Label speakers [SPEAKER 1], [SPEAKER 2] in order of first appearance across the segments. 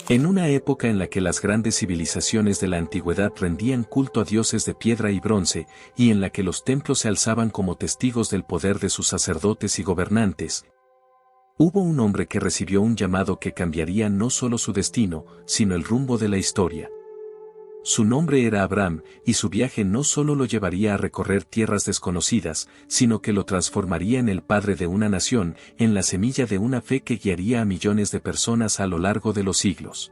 [SPEAKER 1] En una época en la que las grandes civilizaciones de la antigüedad rendían culto a dioses de piedra y bronce, y en la que los templos se alzaban como testigos del poder de sus sacerdotes y gobernantes, hubo un hombre que recibió un llamado que cambiaría no solo su destino, sino el rumbo de la historia. Su nombre era Abraham, y su viaje no solo lo llevaría a recorrer tierras desconocidas, sino que lo transformaría en el padre de una nación, en la semilla de una fe que guiaría a millones de personas a lo largo de los siglos.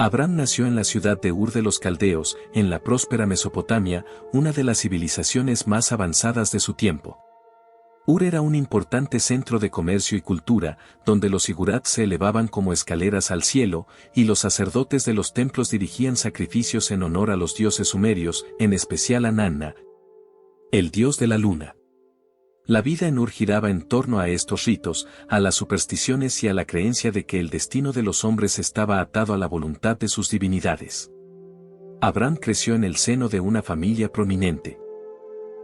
[SPEAKER 1] Abraham nació en la ciudad de Ur de los Caldeos, en la próspera Mesopotamia, una de las civilizaciones más avanzadas de su tiempo. Ur era un importante centro de comercio y cultura, donde los sigurats se elevaban como escaleras al cielo, y los sacerdotes de los templos dirigían sacrificios en honor a los dioses sumerios, en especial a Nanna, el dios de la luna. La vida en Ur giraba en torno a estos ritos, a las supersticiones y a la creencia de que el destino de los hombres estaba atado a la voluntad de sus divinidades. Abraham creció en el seno de una familia prominente.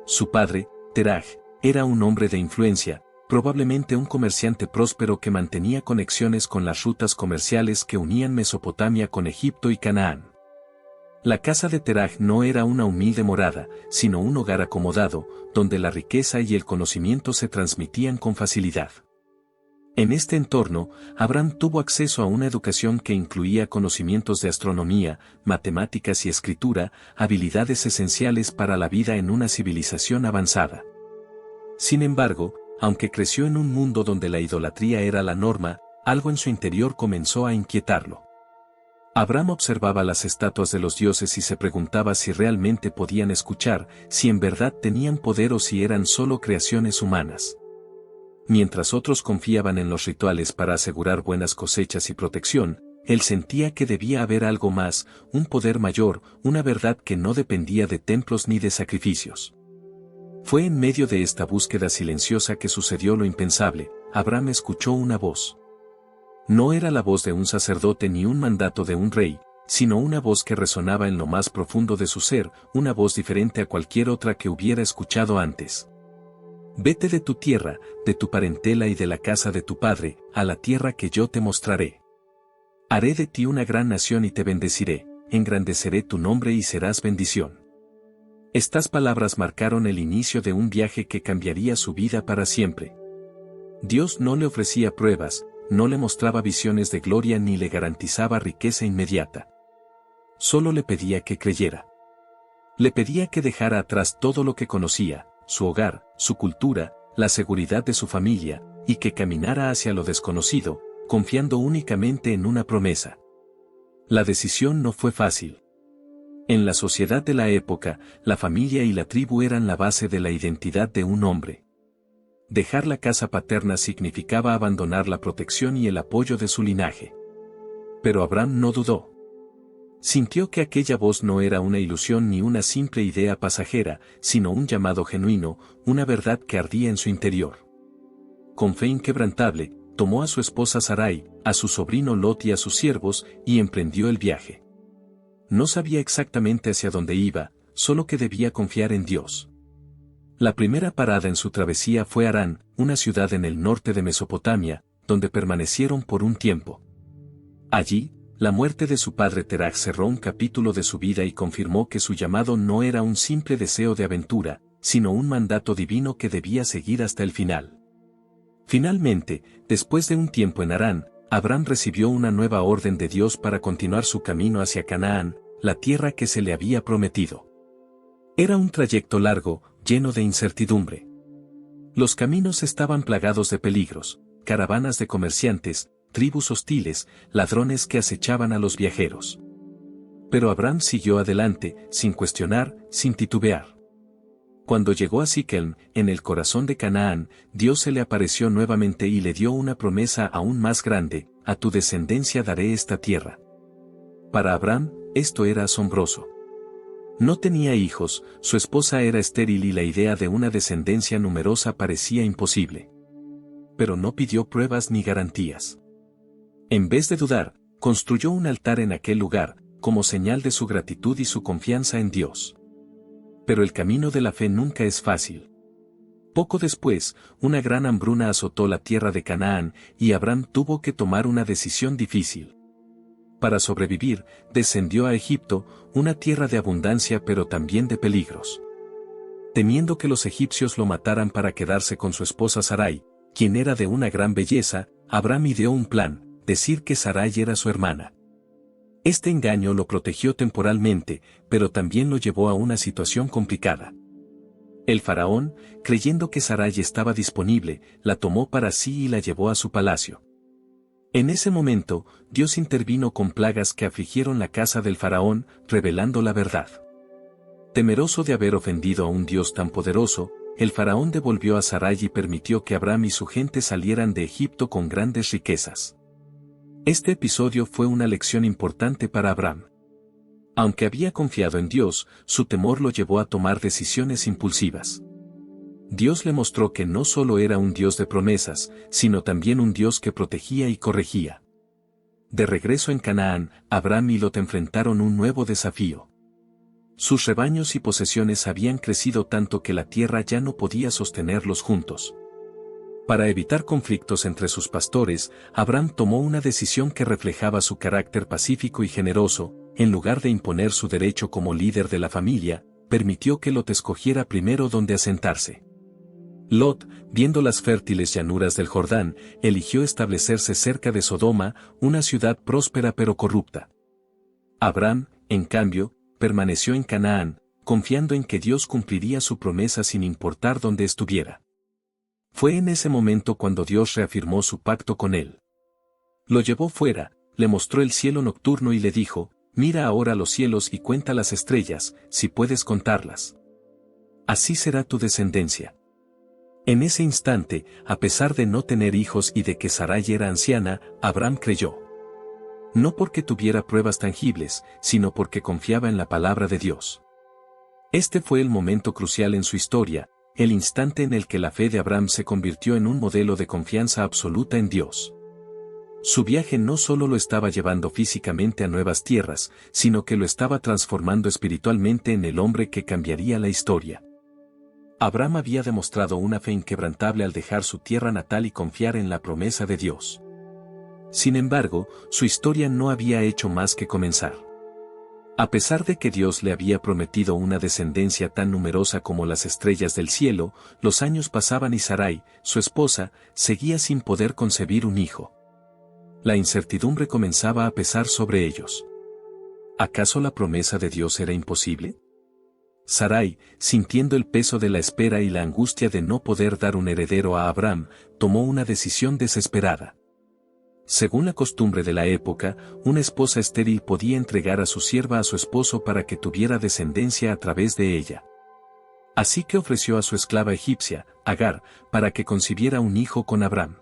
[SPEAKER 1] Su padre, Teraj, era un hombre de influencia, probablemente un comerciante próspero que mantenía conexiones con las rutas comerciales que unían Mesopotamia con Egipto y Canaán. La casa de Teraj no era una humilde morada, sino un hogar acomodado, donde la riqueza y el conocimiento se transmitían con facilidad. En este entorno, Abraham tuvo acceso a una educación que incluía conocimientos de astronomía, matemáticas y escritura, habilidades esenciales para la vida en una civilización avanzada. Sin embargo, aunque creció en un mundo donde la idolatría era la norma, algo en su interior comenzó a inquietarlo. Abraham observaba las estatuas de los dioses y se preguntaba si realmente podían escuchar, si en verdad tenían poder o si eran solo creaciones humanas. Mientras otros confiaban en los rituales para asegurar buenas cosechas y protección, él sentía que debía haber algo más, un poder mayor, una verdad que no dependía de templos ni de sacrificios. Fue en medio de esta búsqueda silenciosa que sucedió lo impensable. Abraham escuchó una voz. No era la voz de un sacerdote ni un mandato de un rey, sino una voz que resonaba en lo más profundo de su ser, una voz diferente a cualquier otra que hubiera escuchado antes. Vete de tu tierra, de tu parentela y de la casa de tu padre, a la tierra que yo te mostraré. Haré de ti una gran nación y te bendeciré, engrandeceré tu nombre y serás bendición. Estas palabras marcaron el inicio de un viaje que cambiaría su vida para siempre. Dios no le ofrecía pruebas, no le mostraba visiones de gloria ni le garantizaba riqueza inmediata. Solo le pedía que creyera. Le pedía que dejara atrás todo lo que conocía, su hogar, su cultura, la seguridad de su familia, y que caminara hacia lo desconocido, confiando únicamente en una promesa. La decisión no fue fácil. En la sociedad de la época, la familia y la tribu eran la base de la identidad de un hombre. Dejar la casa paterna significaba abandonar la protección y el apoyo de su linaje. Pero Abraham no dudó. Sintió que aquella voz no era una ilusión ni una simple idea pasajera, sino un llamado genuino, una verdad que ardía en su interior. Con fe inquebrantable, tomó a su esposa Sarai, a su sobrino Lot y a sus siervos, y emprendió el viaje. No sabía exactamente hacia dónde iba, solo que debía confiar en Dios. La primera parada en su travesía fue Harán, una ciudad en el norte de Mesopotamia, donde permanecieron por un tiempo. Allí, la muerte de su padre Teraj cerró un capítulo de su vida y confirmó que su llamado no era un simple deseo de aventura, sino un mandato divino que debía seguir hasta el final. Finalmente, después de un tiempo en Harán, Abraham recibió una nueva orden de Dios para continuar su camino hacia Canaán, la tierra que se le había prometido. Era un trayecto largo, lleno de incertidumbre. Los caminos estaban plagados de peligros, caravanas de comerciantes, tribus hostiles, ladrones que acechaban a los viajeros. Pero Abraham siguió adelante, sin cuestionar, sin titubear. Cuando llegó a Siquem, en el corazón de Canaán, Dios se le apareció nuevamente y le dio una promesa aún más grande: a tu descendencia daré esta tierra. Para Abraham, esto era asombroso. No tenía hijos, su esposa era estéril y la idea de una descendencia numerosa parecía imposible. Pero no pidió pruebas ni garantías. En vez de dudar, construyó un altar en aquel lugar, como señal de su gratitud y su confianza en Dios. Pero el camino de la fe nunca es fácil. Poco después, una gran hambruna azotó la tierra de Canaán, y Abraham tuvo que tomar una decisión difícil. Para sobrevivir, descendió a Egipto, una tierra de abundancia pero también de peligros. Temiendo que los egipcios lo mataran para quedarse con su esposa Sarai, quien era de una gran belleza, Abram ideó un plan, decir que Sarai era su hermana. Este engaño lo protegió temporalmente, pero también lo llevó a una situación complicada. El faraón, creyendo que Sarai estaba disponible, la tomó para sí y la llevó a su palacio. En ese momento, Dios intervino con plagas que afligieron la casa del faraón, revelando la verdad. Temeroso de haber ofendido a un Dios tan poderoso, el faraón devolvió a Sarai y permitió que Abram y su gente salieran de Egipto con grandes riquezas. Este episodio fue una lección importante para Abram. Aunque había confiado en Dios, su temor lo llevó a tomar decisiones impulsivas. Dios le mostró que no solo era un Dios de promesas, sino también un Dios que protegía y corregía. De regreso en Canaán, Abram y Lot enfrentaron un nuevo desafío. Sus rebaños y posesiones habían crecido tanto que la tierra ya no podía sostenerlos juntos. Para evitar conflictos entre sus pastores, Abram tomó una decisión que reflejaba su carácter pacífico y generoso. En lugar de imponer su derecho como líder de la familia, permitió que Lot escogiera primero dónde asentarse. Lot, viendo las fértiles llanuras del Jordán, eligió establecerse cerca de Sodoma, una ciudad próspera pero corrupta. Abram, en cambio, permaneció en Canaán, confiando en que Dios cumpliría su promesa sin importar dónde estuviera. Fue en ese momento cuando Dios reafirmó su pacto con él. Lo llevó fuera, le mostró el cielo nocturno y le dijo: «Mira ahora los cielos y cuenta las estrellas, si puedes contarlas. Así será tu descendencia». En ese instante, a pesar de no tener hijos y de que Sarai era anciana, Abram creyó. No porque tuviera pruebas tangibles, sino porque confiaba en la palabra de Dios. Este fue el momento crucial en su historia, el instante en el que la fe de Abram se convirtió en un modelo de confianza absoluta en Dios. Su viaje no solo lo estaba llevando físicamente a nuevas tierras, sino que lo estaba transformando espiritualmente en el hombre que cambiaría la historia. Abram había demostrado una fe inquebrantable al dejar su tierra natal y confiar en la promesa de Dios. Sin embargo, su historia no había hecho más que comenzar. A pesar de que Dios le había prometido una descendencia tan numerosa como las estrellas del cielo, los años pasaban y Sarai, su esposa, seguía sin poder concebir un hijo. La incertidumbre comenzaba a pesar sobre ellos. ¿Acaso la promesa de Dios era imposible? Sarai, sintiendo el peso de la espera y la angustia de no poder dar un heredero a Abram, tomó una decisión desesperada. Según la costumbre de la época, una esposa estéril podía entregar a su sierva a su esposo para que tuviera descendencia a través de ella. Así que ofreció a su esclava egipcia, Agar, para que concibiera un hijo con Abram.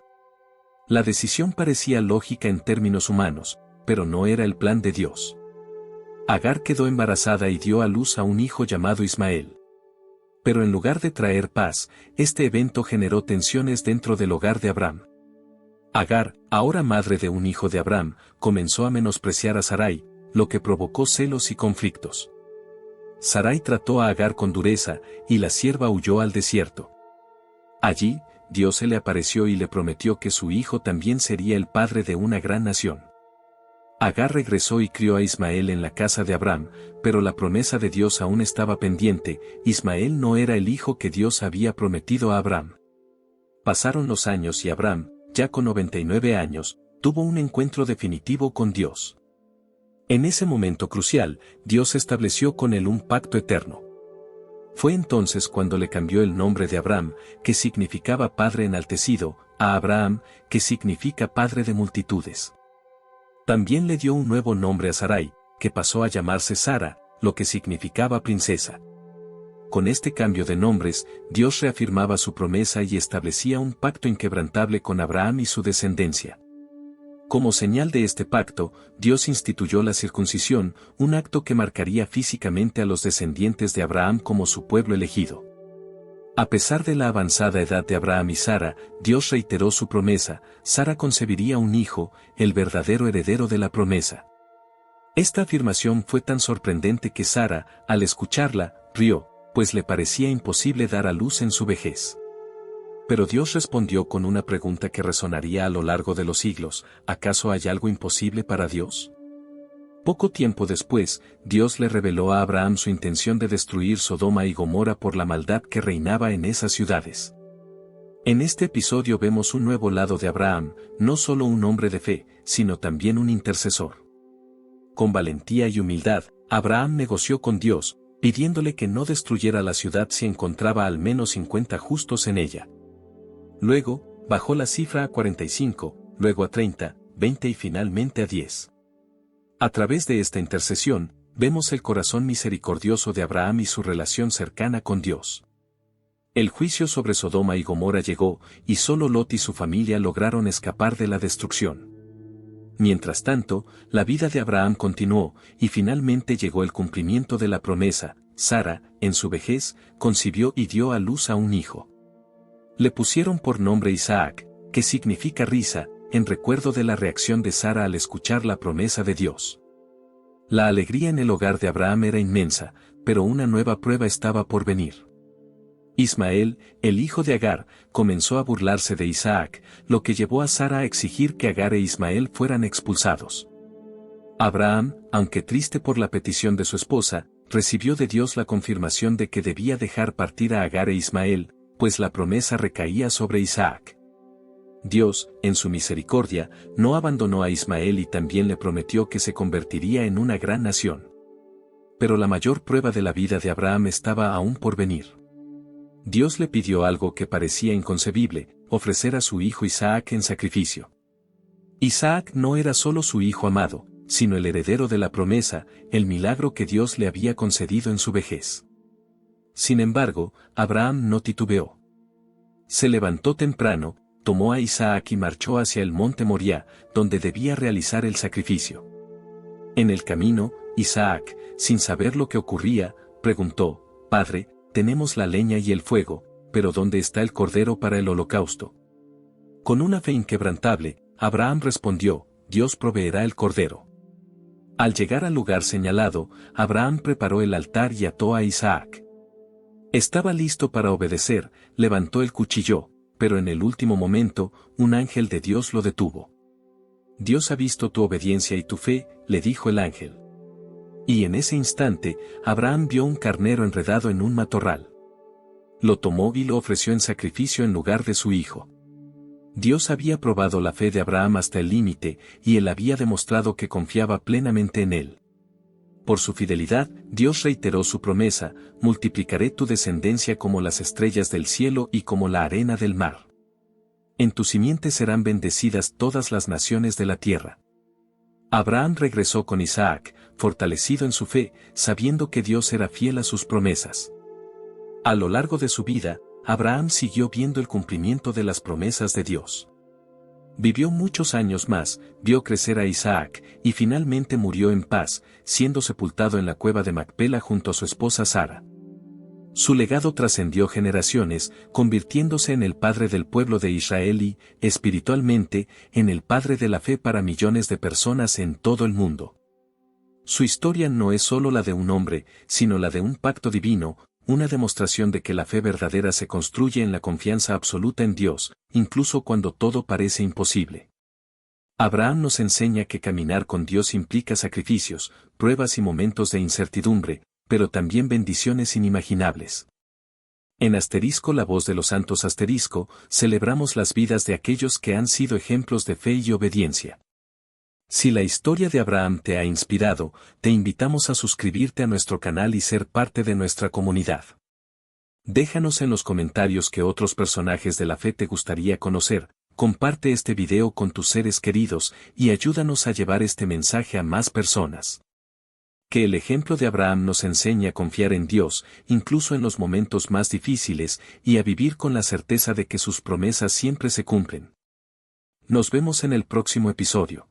[SPEAKER 1] La decisión parecía lógica en términos humanos, pero no era el plan de Dios. Agar quedó embarazada y dio a luz a un hijo llamado Ismael. Pero en lugar de traer paz, este evento generó tensiones dentro del hogar de Abram. Agar, ahora madre de un hijo de Abram, comenzó a menospreciar a Sarai, lo que provocó celos y conflictos. Sarai trató a Agar con dureza, y la sierva huyó al desierto. Allí, Dios se le apareció y le prometió que su hijo también sería el padre de una gran nación. Agar regresó y crió a Ismael en la casa de Abram, pero la promesa de Dios aún estaba pendiente. Ismael no era el hijo que Dios había prometido a Abram. Pasaron los años y Abram, ya con 99 años, tuvo un encuentro definitivo con Dios. En ese momento crucial, Dios estableció con él un pacto eterno. Fue entonces cuando le cambió el nombre de Abram, que significaba Padre enaltecido, a Abraham, que significa Padre de multitudes. También le dio un nuevo nombre a Sarai, que pasó a llamarse Sara, lo que significaba princesa. Con este cambio de nombres, Dios reafirmaba su promesa y establecía un pacto inquebrantable con Abraham y su descendencia. Como señal de este pacto, Dios instituyó la circuncisión, un acto que marcaría físicamente a los descendientes de Abraham como su pueblo elegido. A pesar de la avanzada edad de Abraham y Sara, Dios reiteró su promesa: Sara concebiría un hijo, el verdadero heredero de la promesa. Esta afirmación fue tan sorprendente que Sara, al escucharla, rió, pues le parecía imposible dar a luz en su vejez. Pero Dios respondió con una pregunta que resonaría a lo largo de los siglos: ¿acaso hay algo imposible para Dios? Poco tiempo después, Dios le reveló a Abraham su intención de destruir Sodoma y Gomorra por la maldad que reinaba en esas ciudades. En este episodio vemos un nuevo lado de Abraham, no solo un hombre de fe, sino también un intercesor. Con valentía y humildad, Abraham negoció con Dios, pidiéndole que no destruyera la ciudad si encontraba al menos 50 justos en ella. Luego, bajó la cifra a 45, luego a 30, 20 y finalmente a 10. A través de esta intercesión, vemos el corazón misericordioso de Abraham y su relación cercana con Dios. El juicio sobre Sodoma y Gomorra llegó, y solo Lot y su familia lograron escapar de la destrucción. Mientras tanto, la vida de Abraham continuó, y finalmente llegó el cumplimiento de la promesa. Sara, en su vejez, concibió y dio a luz a un hijo. Le pusieron por nombre Isaac, que significa risa, en recuerdo de la reacción de Sara al escuchar la promesa de Dios. La alegría en el hogar de Abraham era inmensa, pero una nueva prueba estaba por venir. Ismael, el hijo de Agar, comenzó a burlarse de Isaac, lo que llevó a Sara a exigir que Agar e Ismael fueran expulsados. Abraham, aunque triste por la petición de su esposa, recibió de Dios la confirmación de que debía dejar partir a Agar e Ismael, pues la promesa recaía sobre Isaac. Dios, en su misericordia, no abandonó a Ismael y también le prometió que se convertiría en una gran nación. Pero la mayor prueba de la vida de Abraham estaba aún por venir. Dios le pidió algo que parecía inconcebible, ofrecer a su hijo Isaac en sacrificio. Isaac no era solo su hijo amado, sino el heredero de la promesa, el milagro que Dios le había concedido en su vejez. Sin embargo, Abraham no titubeó. Se levantó temprano, tomó a Isaac y marchó hacia el monte Moriah, donde debía realizar el sacrificio. En el camino, Isaac, sin saber lo que ocurría, preguntó: «Padre, tenemos la leña y el fuego, pero ¿dónde está el cordero para el holocausto?». Con una fe inquebrantable, Abraham respondió: «Dios proveerá el cordero». Al llegar al lugar señalado, Abraham preparó el altar y ató a Isaac. Estaba listo para obedecer, levantó el cuchillo, pero en el último momento, un ángel de Dios lo detuvo. «Dios ha visto tu obediencia y tu fe», le dijo el ángel. Y en ese instante, Abraham vio un carnero enredado en un matorral. Lo tomó y lo ofreció en sacrificio en lugar de su hijo. Dios había probado la fe de Abraham hasta el límite, y él había demostrado que confiaba plenamente en él. Por su fidelidad, Dios reiteró su promesa: «Multiplicaré tu descendencia como las estrellas del cielo y como la arena del mar. En tu simiente serán bendecidas todas las naciones de la tierra». Abraham regresó con Isaac, fortalecido en su fe, sabiendo que Dios era fiel a sus promesas. A lo largo de su vida, Abraham siguió viendo el cumplimiento de las promesas de Dios. Vivió muchos años más, vio crecer a Isaac, y finalmente murió en paz, siendo sepultado en la cueva de Macpela junto a su esposa Sara. Su legado trascendió generaciones, convirtiéndose en el padre del pueblo de Israel y, espiritualmente, en el padre de la fe para millones de personas en todo el mundo. Su historia no es solo la de un hombre, sino la de un pacto divino, una demostración de que la fe verdadera se construye en la confianza absoluta en Dios, incluso cuando todo parece imposible. Abraham nos enseña que caminar con Dios implica sacrificios, pruebas y momentos de incertidumbre, pero también bendiciones inimaginables. En La Voz de los Santos celebramos las vidas de aquellos que han sido ejemplos de fe y obediencia. Si la historia de Abraham te ha inspirado, te invitamos a suscribirte a nuestro canal y ser parte de nuestra comunidad. Déjanos en los comentarios qué otros personajes de la fe te gustaría conocer, comparte este video con tus seres queridos y ayúdanos a llevar este mensaje a más personas. Que el ejemplo de Abraham nos enseñe a confiar en Dios, incluso en los momentos más difíciles, y a vivir con la certeza de que sus promesas siempre se cumplen. Nos vemos en el próximo episodio.